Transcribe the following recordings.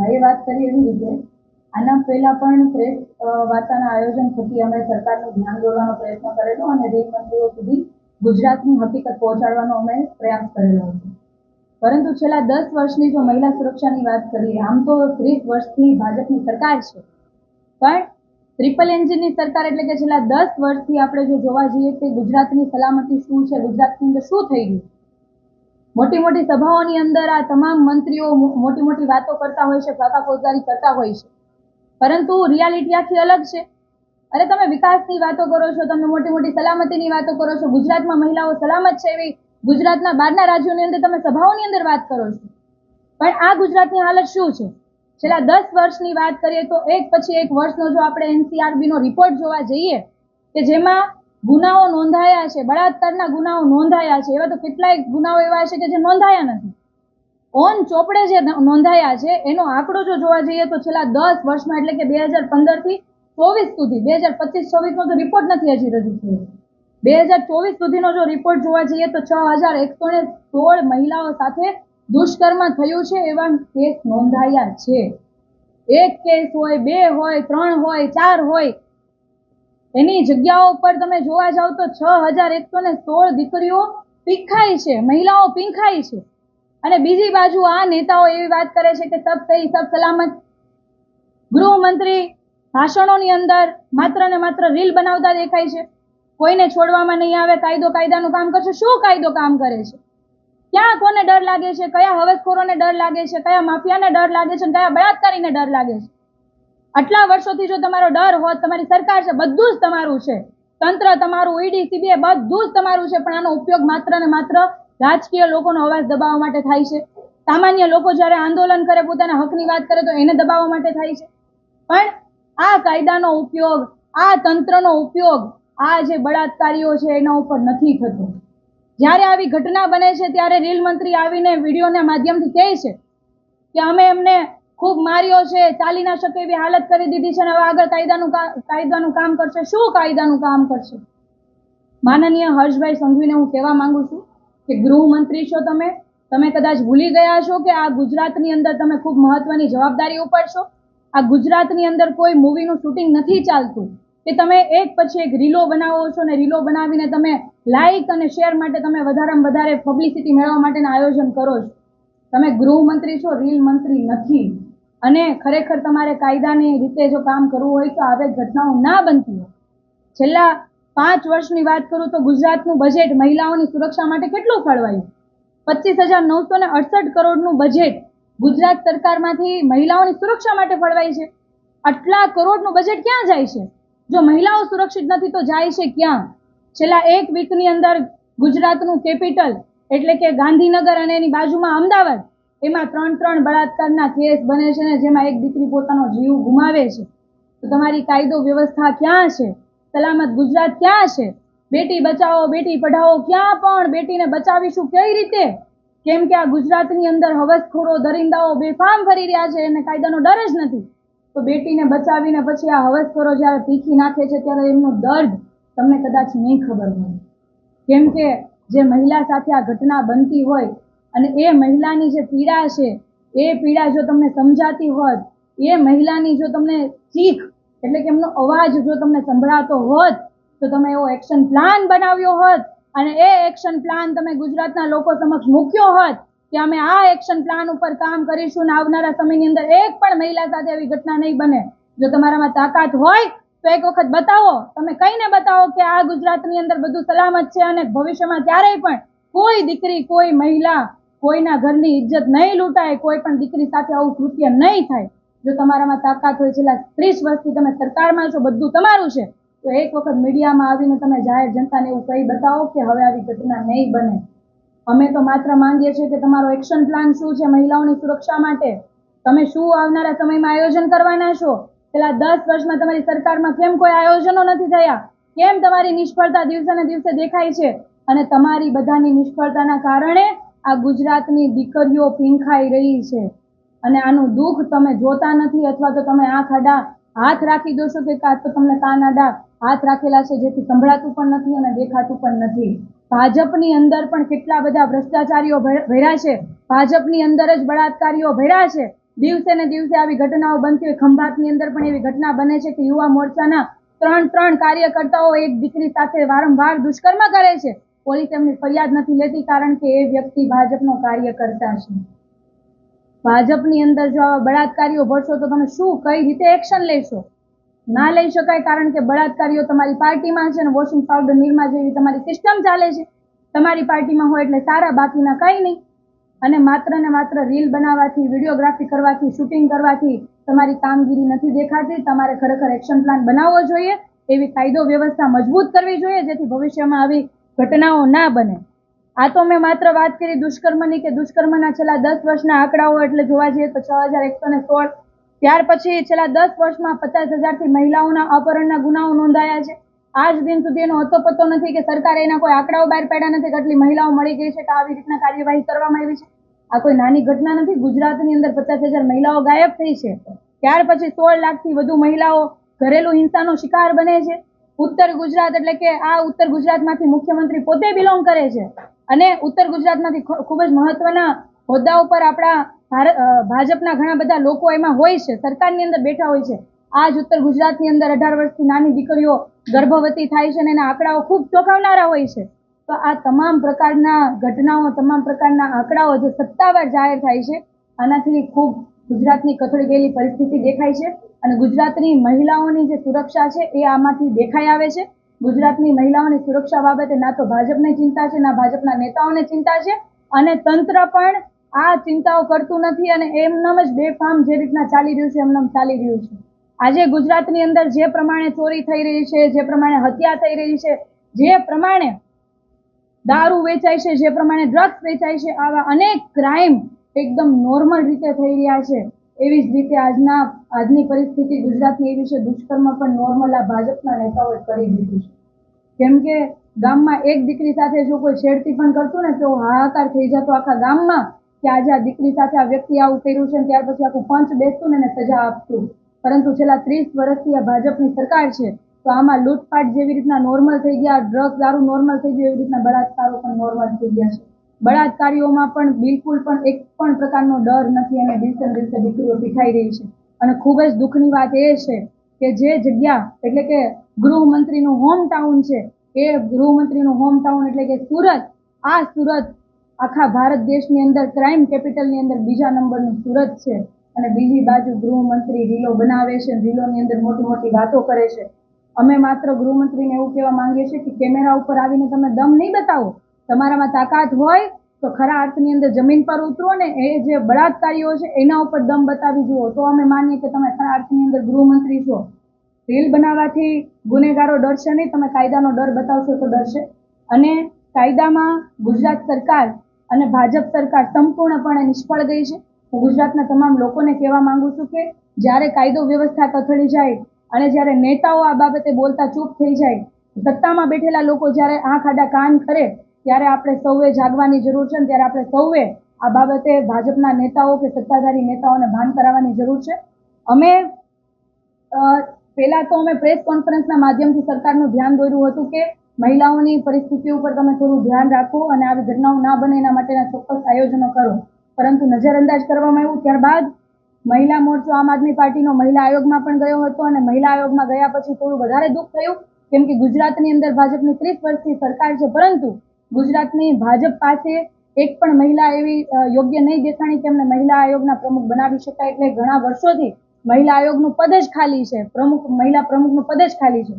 ભાઈ વાત કરી એવી રીતે આના પહેલા પણ પ્રેસ વાર્તાના આયોજન થકી અમે સરકારનું ધ્યાન દોરવાનો પ્રયત્ન કરેલો અને રેલ મંત્રીઓ સુધી ગુજરાતની હકીકત પહોંચાડવાનો અમે પ્રયાસ કરેલો હતો. પરંતુ છેલ્લા 10 વર્ષની જો મહિલા સુરક્ષાની વાત કરીએ, આમ તો 30 વર્ષથી ભાજપની સરકાર છે, પણ ટ્રિપલ એન્જિનની સરકાર એટલે કે છેલ્લા 10 વર્ષથી આપણે જો જોવા જઈએ કે ગુજરાતની સલામતી શું છે, ગુજરાતની અંદર શું થઈ ગયું. મોટી મોટી સભાઓની અંદર આ તમામ મંત્રીઓ મોટી મોટી વાતો કરતા હોય છે, ફાંકા ફોજદારી કરતા હોય છે, પરંતુ રિયાલિટી આખી અલગ છે. અરે તમે વિકાસની વાતો કરો છો, તમે મોટી મોટી સલામતીની વાતો કરો છો, ગુજરાતમાં મહિલાઓ સલામત છે એવી ગુજરાતના બહારના રાજ્યોની અંદર તમે સભાઓની અંદર વાત કરો છો, પણ આ ગુજરાતની હાલત શું છે? છેલ્લા 10 વર્ષની વાત કરીએ તો એક પછી એક વર્ષનો જો આપણે NCRB નો રિપોર્ટ જોવા જઈએ કે જેમાં ગુનાઓ નોંધાયા છે, બળાત્કારના ગુનાઓ નોંધાયા છે, એવા તો કેટલાય ગુનાઓ એવા છે કે જે નોંધાયા નથી. ઓન ચોપડે જે નોંધાયા છે એનો આંકડો જો જોવા જઈએ તો છેલ્લા 10 વર્ષમાં એટલે કે 2015 થી 24 સુધી, 2025-26 નો તો રિપોર્ટ નથી હજી રજૂ થયો, 2024 સુધીનો જો રિપોર્ટ જોવા જઈએ તો 6116 મહિલાઓ સાથે દુષ્કર્મ થયું છે એવા કેસ નોંધાયા છે. એક કેસ હોય, 2 હોય, 3 હોય, 4 હોય, એની જગ્યાઓ પર તમે જોવા જાવ તો 6116 દીકરીઓ પીંખાય છે, મહિલાઓ પીંખાય છે. અને બીજી બાજુ આ નેતાઓ એવી વાત કરે છે કે સબ સહી સબ સલામત. ગૃહમંત્રી ભાષણોની અંદર માત્ર ને માત્ર રીલ બનાવતા દેખાય છે, કોઈને છોડવામાં નહીં આવે, કાયદાનું કામ કરશે. શું કાયદો કામ કરે છે? ક્યાં કોને ડર લાગે છે? કયા હવસખોરોને ડર લાગે છે? કયા માફિયાને ડર લાગે છે? કયા બળાત્કારીને ડર લાગે છે? આટલા વર્ષોથી જો તમારો ડર હોત, તમારી સરકાર છે, બધું જ તમારું છે, તંત્ર તમારું, ઈડી CBI બધું જ તમારું છે, પણ આનો ઉપયોગ માત્ર ને માત્ર રાજકીય લોકોનો અવાજ દબાવવા માટે થાય છે. સામાન્ય લોકો જ્યારે આંદોલન કરે, પોતાના હકની વાત કરે તો એને દબાવવા માટે થાય છે. પણ આ કાયદાનો ઉપયોગ, આ તંત્રનો ઉપયોગ આ જે બળાત્કારીઓ છે એના ઉપર નથી થતો. જ્યારે આવી ઘટના બને છે ત્યારે રેલ મંત્રી આવીને વિડીયોના માધ્યમથી કહે છે કે અમે એમને ખૂબ માર્યો છે, ચાલી ના શકે એવી હાલત કરી દીધી છે, અને હવે આગળ કાયદાનું કામ કરશે. શું કાયદાનું કામ કરશે? માનનીય હર્ષભાઈ સંઘવીને હું કહેવા માંગુ છું કે ગૃહમંત્રી છો તમે કદાચ ભૂલી ગયા છો કે આ ગુજરાતની અંદર તમે ખૂબ મહત્વની જવાબદારી ઉપાડશો. આ ગુજરાતની અંદર કોઈ મૂવીનું શૂટિંગ નથી ચાલતું કે તમે એક પછી એક રીલો બનાવો છો ને રીલો બનાવીને તમે લાઇક અને શેર માટે તમે વધારેમાં વધારે પબ્લિસિટી મેળવવા માટેના આયોજન કરો છો. તમે ગૃહમંત્રી છો, રીલ મંત્રી નથી. અને ખરેખર તમારે કાયદાની રીતે જો કામ કરવું હોય તો આવી ઘટનાઓ ના બનતી હોય. છેલ્લા 5 વર્ષની વાત કરું તો ગુજરાતનું બજેટ મહિલાઓની સુરક્ષા માટે કેટલું ફાળવાયું? 25,968 કરોડનું બજેટ ગુજરાત સરકારમાંથી મહિલાઓની સુરક્ષા માટે ફાળવાય છે. આટલા કરોડનું બજેટ ક્યાં જાય છે? જો મહિલાઓ સુરક્ષિત નથી તો જાય છે ક્યાં? છેલ્લા એક વીકની અંદર ગુજરાતનું કેપિટલ એટલે કે ગાંધીનગર અને એની બાજુમાં અમદાવાદ, એમાં 3 બળાત્કારના કેસ બને છે ને જેમાં એક દીકરી પોતાનો જીવ ગુમાવે છે. તો તમારી કાયદો વ્યવસ્થા ક્યાં છે? સલામત ગુજરાત ક્યાં છે? બેટી બચાવો, બેટી પઢાઓ, ક્યાં પણ બેટીને બચાવીશું કઈ રીતે? કેમ કે આ ગુજરાતની અંદર હવસખોરો, દરિંદાઓ બેફામ ફરી રહ્યા છે, એને કાયદાનો ડર જ નથી. તો બેટીને બચાવીને પછી આ હવસખોરો જ્યારે પીખી નાખે છે ત્યારે એમનું દર્દ તમને કદાચ નહીં ખબર હોય. કેમ કે જે મહિલા સાથે આ ઘટના બનતી હોય અને એ મહિલાની જે પીડા છે, એ પીડા જો તમને સમજાતી હોત, એ મહિલાની જો તમને ચીખ એટલે કે એમનો અવાજ જો તમને સંભળાતો હોત તો તમે એવો એક્શન પ્લાન બનાવ્યો હોત અને એ એક્શન પ્લાન તમે ગુજરાતના લોકો સમક્ષ મૂક્યો હોત કે અમે આ એક્શન પ્લાન ઉપર કામ કરીશું અને આવનારા સમયની અંદર એક પણ મહિલા સાથે એવી ઘટના નહીં બને. જો તમારામાં તાકાત હોય તો એક વખત બતાવો, તમે કહીને બતાવો કે આ ગુજરાતની અંદર બધું સલામત છે અને ભવિષ્યમાં ક્યારેય પણ કોઈ દીકરી, કોઈ મહિલા, કોઈના ઘરની ઇજ્જત નહીં લૂંટાય, કોઈ પણ દીકરી સાથે આવું કૃત્ય નહીં થાય. જો તમારામાં તાકાત હોય, છેલ્લા 30 વર્ષથી તમે સરકારમાં છો, બધું તમારું છે, તો એક વખત મીડિયામાં આવીને તમે જાહેર જનતાને એવું કહી બતાવો કે હવે આવી ઘટના નહીં બને. અમે તો માત્ર માંગીએ છીએ કે તમારો એક્શન પ્લાન શું છે મહિલાઓની સુરક્ષા માટે? તમે શું આવનારા સમયમાં આયોજન કરવાના છો? છેલ્લા 10 વર્ષમાં તમારી સરકારમાં કેમ કોઈ આયોજનો નથી થયા? કેમ તમારી નિષ્ફળતા દિવસે ને દિવસે દેખાય છે? અને તમારી બધાની નિષ્ફળતાના કારણે આ ગુજરાતની દીકરીઓ પીંખાઈ રહી છે અને આનું દુઃખ તમે જોતા નથી, અથવા તો તમે આંખ આડા હાથ રાખી દો છો કે તો તમને કાન આડા હાથ રાખેલા છે જેથી સંભળાતું પણ નથી અને દેખાતું પણ નથી. ભાજપની અંદર પણ કેટલા બધા ભ્રષ્ટાચારીઓ ભર્યા છે, ભાજપની અંદર જ બળાત્કારીઓ ભર્યા છે, દિવસે ને દિવસે આવી ઘટનાઓ બનતી હોય. ખંભાતની અંદર પણ એવી ઘટના બને છે કે યુવા મોરચાના ત્રણ કાર્યકર્તાઓ એક દીકરી સાથે વારંવાર દુષ્કર્મ કરે છે. પોલીસ એમની ફરિયાદ નથી લેતી કારણ કે એ વ્યક્તિ ભાજપનો કાર્યકર્તા છે. ભાજપની અંદર જો આવા બળાત્કારીઓ ભરશો તો તમે શું કઈ રીતે એક્શન લેશો? ના લઈ શકાય કારણ કે બળાત્કારીઓ તમારી પાર્ટીમાં છે ને વોશિંગ પાવડર નિરમા જેવી તમારી સિસ્ટમ ચાલે છે. તમારી પાર્ટીમાં હોય એટલે સારા, બાકીના કઈ નહીં. અને માત્ર રીલ બનાવવાથી, વિડીયોગ્રાફી કરવાથી, શૂટિંગ કરવાથી તમારી કામગીરી નથી દેખાતી. તમારે ખરેખર એક્શન પ્લાન બનાવવો જોઈએ. એવી કાયદો વ્યવસ્થા મજબૂત કરવી જોઈએ જેથી ભવિષ્યમાં આવી ઘટનાઓ ના બને. આ તો મેં માત્ર વાત કરી દુષ્કર્મની કે દુષ્કર્મના છેલ્લા 10 વર્ષના આંકડાઓ એટલે જોવા જઈએ તો 6116. ત્યાર પછી છેલ્લા 10 વર્ષમાં 50,000થી મહિલાઓના અપહરણના ગુનાઓ નોંધાયા છે. આજ દિન સુધી એનો અતોપતો નથી કે સરકારે એના કોઈ આંકડાઓ બહાર પાડ્યા નથી કે આટલી મહિલાઓ મળી ગઈ છે કે આવી રીતના કાર્યવાહી કરવામાં આવી છે. આ કોઈ નાની ઘટના નથી. ગુજરાતની અંદર 50,000 મહિલાઓ ગાયબ થઈ છે. ત્યાર પછી 16 લાખથી વધુ મહિલાઓ ઘરેલું હિંસાનો શિકાર બને છે. ઉત્તર ગુજરાત એટલે કે આ ઉત્તર ગુજરાતમાંથી મુખ્યમંત્રી પોતે બિલોંગ કરે છે અને ઉત્તર ગુજરાતમાંથી ખૂબ જ મહત્વના હોદ્દા ઉપર આપણા ભાજપના ઘણા બધા લોકો એમાં હોય છે, સરકારની અંદર બેઠા હોય છે. આજ ઉત્તર ગુજરાતની અંદર 18 વર્ષથી નાની દીકરીઓ ગર્ભવતી થાય છે અને એના આંકડાઓ ખૂબ ચોંકાવનારા હોય છે. તો આ તમામ પ્રકારના ઘટનાઓ, તમામ પ્રકારના આંકડાઓ જે સત્તાવાર જાહેર થાય છે, આનાથી ખૂબ ગુજરાતની કથળી ગયેલી પરિસ્થિતિ દેખાય છે અને ગુજરાતની મહિલાઓની જે સુરક્ષા છે એ આમાંથી દેખાઈ આવે છે. ગુજરાતની મહિલાઓની સુરક્ષા બાબતે ના તો ભાજપને ચિંતા છે, ના ભાજપના નેતાઓને ચિંતા છે અને તંત્ર પણ આ ચિંતાઓ કરતું નથી અને એમનેમ જ બેફામ જે રીતના ચાલી રહ્યું છે એમનેમ ચાલી રહ્યું છે. આજે ગુજરાતની અંદર જે પ્રમાણે ચોરી થઈ રહી છે, જે પ્રમાણે હત્યા થઈ રહી છે, જે પ્રમાણે દારૂ વેચાય છે, જે પ્રમાણે ડ્રગ્સ વેચાય છે, આવા અનેક ક્રાઇમ એકદમ નોર્મલ રીતે થઈ રહ્યા છે. એવી જ રીતે આજની પરિસ્થિતિ ગુજરાતની એવી છે, દુષ્કર્મ પણ નોર્મલ આ ભાજપના નેતાઓએ કરી દીધું છે. કેમ કે ગામમાં એક દીકરી સાથે જો કોઈ છેડતી પણ કરતું ને તો હાહાકાર થઈ જતો આખા ગામમાં કે આજે આ દીકરી સાથે આ વ્યક્તિ આવું કર્યું છે. ત્યાર પછી આખું પંચ બેસતું ને સજા આપતું. પરંતુ છેલ્લા 30 વર્ષથી આ ભાજપની સરકાર છે તો આમાં લૂંટફાટ જેવી રીતના નોર્મલ થઈ ગયા, ડ્રગ્સ દારૂ નોર્મલ થઈ ગયું, એવી રીતના બળાત્કારો પણ નોર્મલ થઈ ગયા છે. બળાત્કારીઓમાં પણ બિલકુલ પણ એક પણ પ્રકારનો ડર નથી અને દિવસે દિવસે દીકરીઓ પીઠાઈ રહી છે. અને ખૂબ જ દુઃખની વાત એ છે કે જે જગ્યા એટલે કે ગૃહમંત્રીનું હોમ ટાઉન છે એ ગૃહમંત્રીનું હોમ ટાઉન એટલે કે સુરત, આ સુરત આખા ભારત દેશની અંદર ક્રાઇમ કેપિટલની અંદર બીજા નંબરનું સુરત છે અને બીજી બાજુ ગૃહમંત્રી રીલો બનાવે છે, રીલોની અંદર મોટી મોટી વાતો કરે છે. અમે માત્ર ગૃહમંત્રીને એવું કહેવા માંગીએ છીએ કે કેમેરા ઉપર આવીને તમે દમ નહીં બતાવો. તમારામાં તાકાત હોય તો ખરા અર્થની અંદર જમીન પર ઉતરો ને એ જે બળાત્કારીઓ છે એના ઉપર દમ બતાવી જુઓ તો અમે માનીએ કે તમે ખરા અર્થની અંદર ગૃહમંત્રી છો. રીલ બનાવવાથી ગુનેગારો ડરશે નહીં, તમે કાયદાનો ડર બતાવશો તો ડરશે. અને કાયદામાં ગુજરાત સરકાર અને ભાજપ સરકાર સંપૂર્ણપણે નિષ્ફળ ગઈ છે. હું ગુજરાતના તમામ લોકોને કહેવા માંગુ છું કે જ્યારે કાયદો વ્યવસ્થા કથળી જાય અને જ્યારે નેતાઓ આ બાબતે બોલતા ચૂપ થઈ જાય, સત્તામાં બેઠેલા લોકો જ્યારે આંખ આડા કાન કરે ત્યારે આપણે સૌએ જાગવાની જરૂર છે. ત્યારે આપણે સૌએ આ બાબતે ભાજપના નેતાઓ કે સત્તાધારી નેતાઓને ભાન કરાવવાની જરૂર છે. અમે પહેલા તો અમે પ્રેસ કોન્ફરન્સના માધ્યમથી સરકારનું ધ્યાન દોર્યું હતું કે મહિલાઓની પરિસ્થિતિ ઉપર તમે થોડું ધ્યાન રાખો અને આવી ઘટનાઓ ના બને એના માટેના ચોક્કસ આયોજનો કરો, પરંતુ નજરઅંદાજ કરવામાં આવ્યું. ત્યારબાદ મહિલા મોરચો આમ આદમી પાર્ટીનો મહિલા આયોગમાં પણ ગયો હતો અને મહિલા આયોગમાં ગયા પછી થોડું વધારે દુઃખ થયું કેમ કે ગુજરાતની અંદર ભાજપની 30 વર્ષથી સરકાર છે પરંતુ ગુજરાતની ભાજપ પાસે એક પણ મહિલા એવી યોગ્ય નહીં દેખાણી કે એમને મહિલા આયોગના પ્રમુખ બનાવી શકાય. એટલે ઘણા વર્ષોથી મહિલા આયોગનું પદ જ ખાલી છે, મહિલા પ્રમુખનું પદ જ ખાલી છે.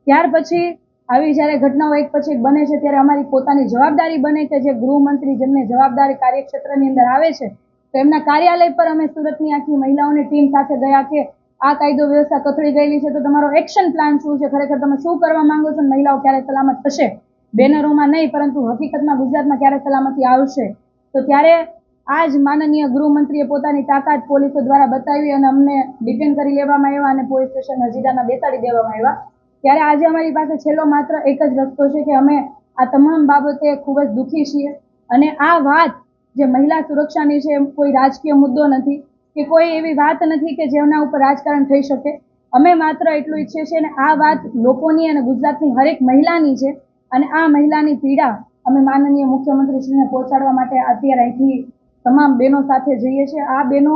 ત્યાર પછી આવી જ્યારે ઘટનાઓ એક પછી એક બને છે ત્યારે અમારી પોતાની જવાબદારી બને કે જે ગૃહમંત્રી જેમને જવાબદારી કાર્યક્ષેત્રની અંદર આવે છે તો એમના કાર્યાલય પર અમે સુરતની આખી મહિલાઓની ટીમ સાથે ગયા કે આ કાયદો વ્યવસ્થા કથળી ગયેલી છે તો તમારો એક્શન પ્લાન શું છે, ખરેખર તમે શું કરવા માંગો છો, મહિલાઓ ક્યારે સલામત થશે, બેનરોમાં નહીં પરંતુ હકીકતમાં ગુજરાતમાં ક્યારે સલામતી આવશે. તો ત્યારે આજ માનનીય ગૃહમંત્રીએ પોતાની તાકાત પોલીસો દ્વારા બતાવી અને અમને ડિટેન કરી લેવામાં આવ્યા અને પોલીસ સ્ટેશન હજીરાના બેસાડી દેવામાં આવ્યા. ત્યારે આજે અમારી પાસે છેલ્લો માત્ર એક જ રસ્તો છે કે અમે આ તમામ બાબતે ખૂબ જ દુઃખી છીએ અને આ વાત જે મહિલા સુરક્ષાની છે કોઈ રાજકીય મુદ્દો નથી કે કોઈ એવી વાત નથી કે જેના ઉપર રાજકારણ થઈ શકે. અમે માત્ર એટલું ઈચ્છીએ છીએ અને આ વાત લોકોની અને ગુજરાતની હરેક મહિલાની છે અને આ મહિલાની પીડા અમે માનનીય મુખ્યમંત્રીશ્રીને પહોંચાડવા માટે અત્યારે અહીંથી તમામ બહેનો સાથે જઈએ છીએ. આ બહેનો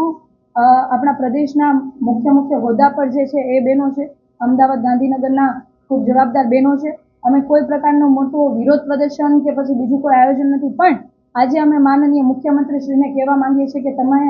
આપણા પ્રદેશના મુખ્ય હોદ્દા પર જે છે એ બહેનો છે, અમદાવાદ ગાંધીનગરના ખૂબ જવાબદાર બહેનો છે. અમે કોઈ પ્રકારનો મોટો વિરોધ પ્રદર્શન કે પછી બીજું કોઈ આયોજન નથી, પણ આજે અમે માનનીય મુખ્યમંત્રીશ્રીને કહેવા માંગીએ છીએ કે તમે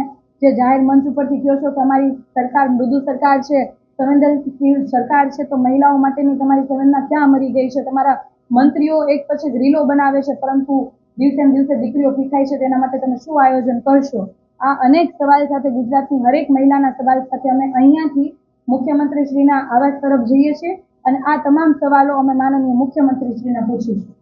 જે જાહેર મંચ ઉપરથી કહો છો તમારી સરકાર મૃદુ સરકાર છે, સંવેદનશીલ સરકાર છે, તો મહિલાઓ માટેની તમારી સંવેદના ક્યાં મરી ગઈ છે? તમારા મંત્રીઓ એક પછી રીલો બનાવે છે, પરંતુ દિવસે ને દિવસે દીકરીઓ પીખાય છે, તેના માટે તમે શું આયોજન કરશો? આ અનેક સવાલ સાથે ગુજરાતની હરેક મહિલાના સવાલ સાથે અમે અહીંયાથી મુખ્યમંત્રીશ્રીના આવાસ તરફ જઈએ છીએ અને આ તમામ સવાલો અમે માનનીય મુખ્યમંત્રીશ્રીને પૂછીશું.